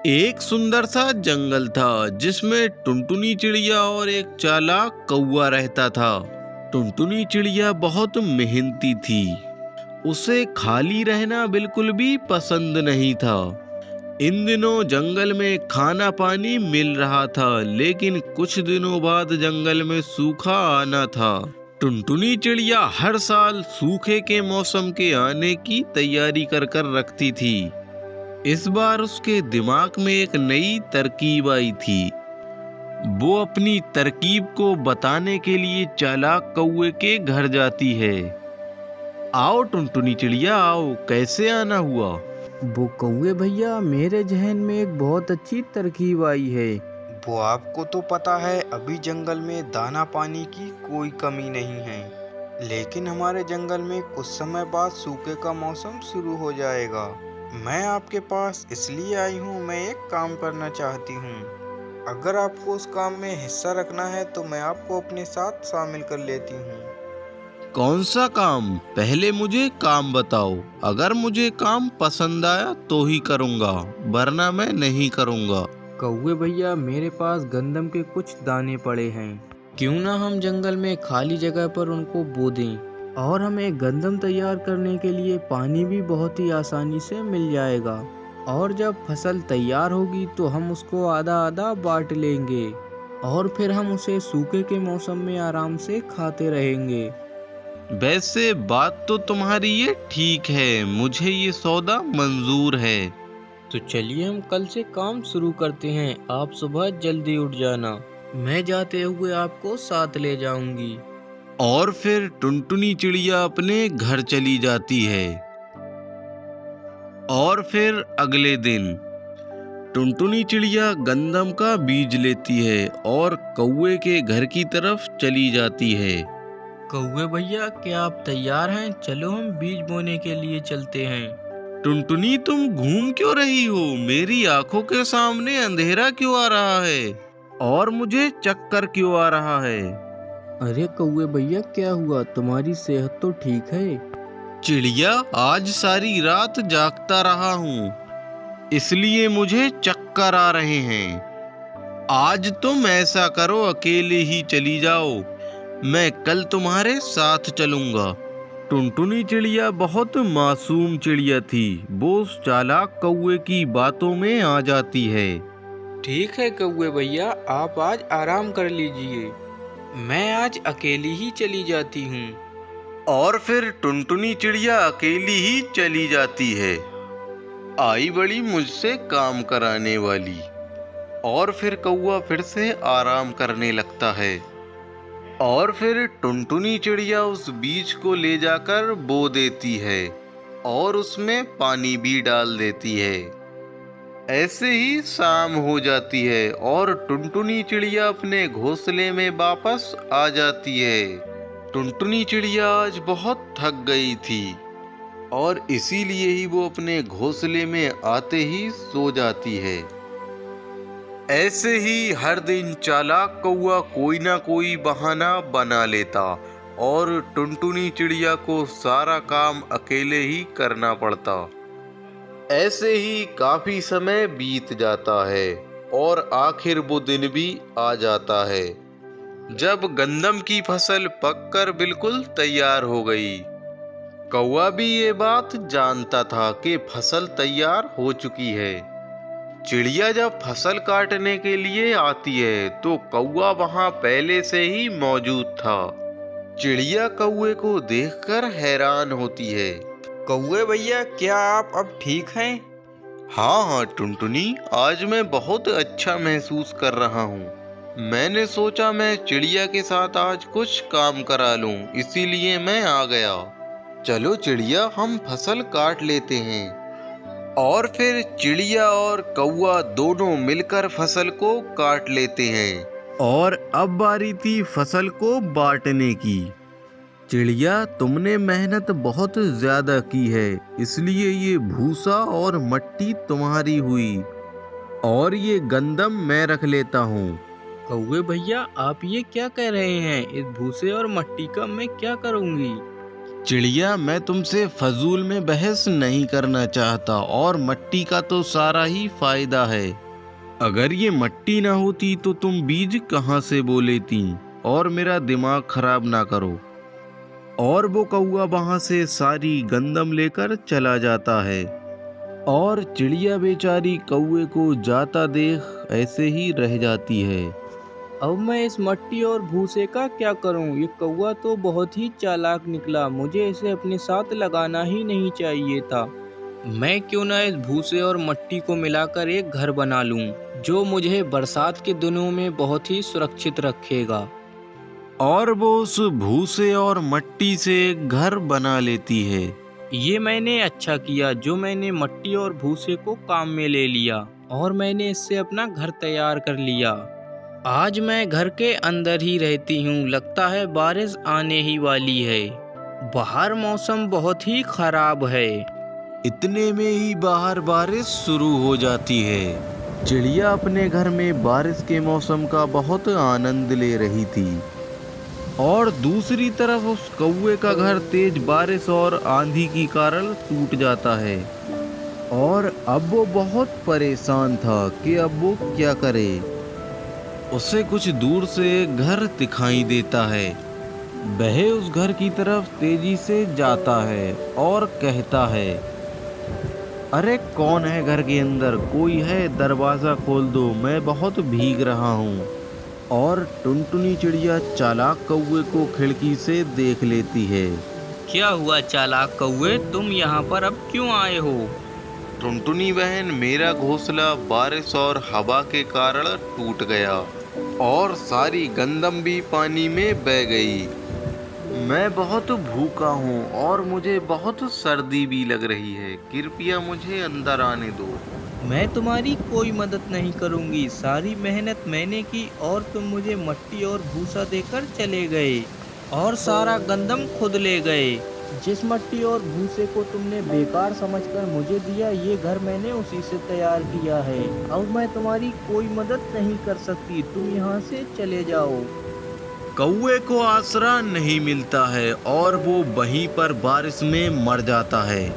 एक सुंदर सा जंगल था जिसमें टुनटुनी चिड़िया और एक चालाक कौवा रहता था। टुनटुनी चिड़िया बहुत मेहनती थी। उसे खाली रहना बिल्कुल भी पसंद नहीं था। इन दिनों जंगल में खाना पानी मिल रहा था, लेकिन कुछ दिनों बाद जंगल में सूखा आना था। टुनटुनी चिड़िया हर साल सूखे के मौसम के आने की तैयारी कर कर रखती थी। इस बार उसके दिमाग में एक नई तरकीब आई थी। वो अपनी तरकीब को बताने के लिए चालाक कौवे के घर जाती है। आओ टुनटुनी चिड़िया आओ, कैसे आना हुआ? वो कौवे भैया, मेरे जहन में एक बहुत अच्छी तरकीब आई है। वो आपको तो पता है अभी जंगल में दाना पानी की कोई कमी नहीं है, लेकिन हमारे जंगल में कुछ समय बाद सूखे का मौसम शुरू हो जाएगा। मैं आपके पास इसलिए आई हूँ, मैं एक काम करना चाहती हूँ। अगर आपको उस काम में हिस्सा रखना है तो मैं आपको अपने साथ शामिल कर लेती हूँ। कौन सा काम? पहले मुझे काम बताओ। अगर मुझे काम पसंद आया तो ही करूँगा, वरना मैं नहीं करूँगा। कौवे भैया, मेरे पास गंदम के कुछ दाने पड़े हैं। क्यों ना हम जंगल में खाली जगह पर उनको बो दें, और हमें गंदम तैयार करने के लिए पानी भी बहुत ही आसानी से मिल जाएगा। और जब फसल तैयार होगी तो हम उसको आधा आधा बांट लेंगे, और फिर हम उसे सूखे के मौसम में आराम से खाते रहेंगे। वैसे बात तो तुम्हारी ये ठीक है, मुझे ये सौदा मंजूर है। तो चलिए हम कल से काम शुरू करते हैं। आप सुबह जल्दी उठ जाना, मैं जाते हुए आपको साथ ले जाऊंगी। और फिर टुनटुनी चिड़िया अपने घर चली जाती है। और फिर अगले दिन टुनटुनी चिड़िया गंदम का बीज लेती है और कौवे के घर की तरफ चली जाती है। कौवे भैया, क्या आप तैयार हैं? चलो हम बीज बोने के लिए चलते हैं। टुनटुनी, तुम घूम क्यों रही हो? मेरी आंखों के सामने अंधेरा क्यों आ रहा है और मुझे चक्कर क्यों आ रहा है? अरे कौवे भैया, क्या हुआ? तुम्हारी सेहत तो ठीक है? चिड़िया, आज सारी रात जागता रहा हूँ, इसलिए मुझे चक्कर आ रहे हैं। आज तुम ऐसा करो, अकेले ही चली जाओ, मैं कल तुम्हारे साथ चलूंगा। टुनटुनी चिड़िया बहुत मासूम चिड़िया थी। वो उस चालाक कौवे की बातों में आ जाती है। ठीक है कौवे भैया, आप आज आराम कर लीजिए, मैं आज अकेली ही चली जाती हूँ। और फिर टुनटुनी चिड़िया अकेली ही चली जाती है। आई बड़ी मुझसे काम कराने वाली। और फिर कौवा फिर से आराम करने लगता है। और फिर टुनटुनी चिड़िया उस बीज को ले जाकर बो देती है और उसमें पानी भी डाल देती है। ऐसे ही शाम हो जाती है और टुनटुनी चिड़िया अपने घोंसले में वापस आ जाती है। टुनटुनी चिड़िया आज बहुत थक गई थी और इसीलिए ही वो अपने घोंसले में आते ही सो जाती है। ऐसे ही हर दिन चालाक कौवा कोई ना कोई बहाना बना लेता और टुनटुनी चिड़िया को सारा काम अकेले ही करना पड़ता। ऐसे ही काफी समय बीत जाता है और आखिर वो दिन भी आ जाता है जब गंदम की फसल पककर बिल्कुल तैयार हो गई। कौवा भी ये बात जानता था कि फसल तैयार हो चुकी है। चिड़िया जब फसल काटने के लिए आती है तो कौवा वहां पहले से ही मौजूद था। चिड़िया कौवे को देखकर हैरान होती है। कौवे भैया, क्या आप अब ठीक हैं? हाँ हाँ टुनटुनी, आज मैं बहुत अच्छा महसूस कर रहा हूँ। मैंने सोचा मैं चिड़िया के साथ आज कुछ काम करा लूँ, इसीलिए मैं आ गया। चलो चिड़िया, हम फसल काट लेते हैं। और फिर चिड़िया और कौवा दोनों मिलकर फसल को काट लेते हैं। और अब बारी थी फसल को बांटने की। चिड़िया, तुमने मेहनत बहुत ज्यादा की है, इसलिए ये भूसा और मट्टी तुम्हारी हुई और ये गंदम मैं रख लेता हूँ। कौवे भैया, आप ये क्या कह रहे हैं? इस भूसे और मट्टी का मैं क्या करूँगी? चिड़िया, मैं तुमसे फजूल में बहस नहीं करना चाहता, और मट्टी का तो सारा ही फायदा है। अगर ये मट्टी ना होती तो तुम बीज कहाँ से बो लेती, और मेरा दिमाग खराब ना करो। और वो कौआ वहां से सारी गंदम लेकर चला जाता है, और चिड़िया बेचारी कौए को जाता देख ऐसे ही रह जाती है। अब मैं इस मट्टी और भूसे का क्या करूं? ये कौवा तो बहुत ही चालाक निकला, मुझे इसे अपने साथ लगाना ही नहीं चाहिए था। मैं क्यों ना इस भूसे और मट्टी को मिलाकर एक घर बना लूं, जो मुझे बरसात के दिनों में बहुत ही सुरक्षित रखेगा। और वो उस भूसे और मट्टी से एक घर बना लेती है। ये मैंने अच्छा किया जो मैंने मट्टी और भूसे को काम में ले लिया, और मैंने इससे अपना घर तैयार कर लिया। आज मैं घर के अंदर ही रहती हूँ, लगता है बारिश आने ही वाली है। बाहर मौसम बहुत ही खराब है। इतने में ही बाहर बारिश शुरू हो जाती है। चिड़िया अपने घर में बारिश के मौसम का बहुत आनंद ले रही थी, और दूसरी तरफ उस कौवे का घर तेज बारिश और आंधी के कारण टूट जाता है। और अब वो बहुत परेशान था कि अब वो क्या करे। उसे कुछ दूर से एक घर दिखाई देता है। वह उस घर की तरफ तेजी से जाता है और कहता है, अरे कौन है घर के अंदर? कोई है? दरवाजा खोल दो, मैं बहुत भीग रहा हूँ। और टुनटुनी चिड़िया चालाक कौवे को खिड़की से देख लेती है। क्या हुआ चालाक कौवे, तुम यहाँ पर अब क्यों आए हो? टुनटुनी बहन, मेरा घोंसला बारिश और हवा के कारण टूट गया, और सारी गंदम भी पानी में बह गई। मैं बहुत भूखा हूँ और मुझे बहुत सर्दी भी लग रही है। कृपया मुझे अंदर आने दो। मैं तुम्हारी कोई मदद नहीं करूंगी, सारी मेहनत मैंने की और तुम मुझे मट्टी और भूसा देकर चले गए, और सारा गंदम खुद ले गए। जिस मट्टी और भूसे को तुमने बेकार समझकर मुझे दिया, ये घर मैंने उसी से तैयार किया है। अब मैं तुम्हारी कोई मदद नहीं कर सकती, तुम यहाँ से चले जाओ। कौवे को आसरा नहीं मिलता है और वो वहीं पर बारिश में मर जाता है।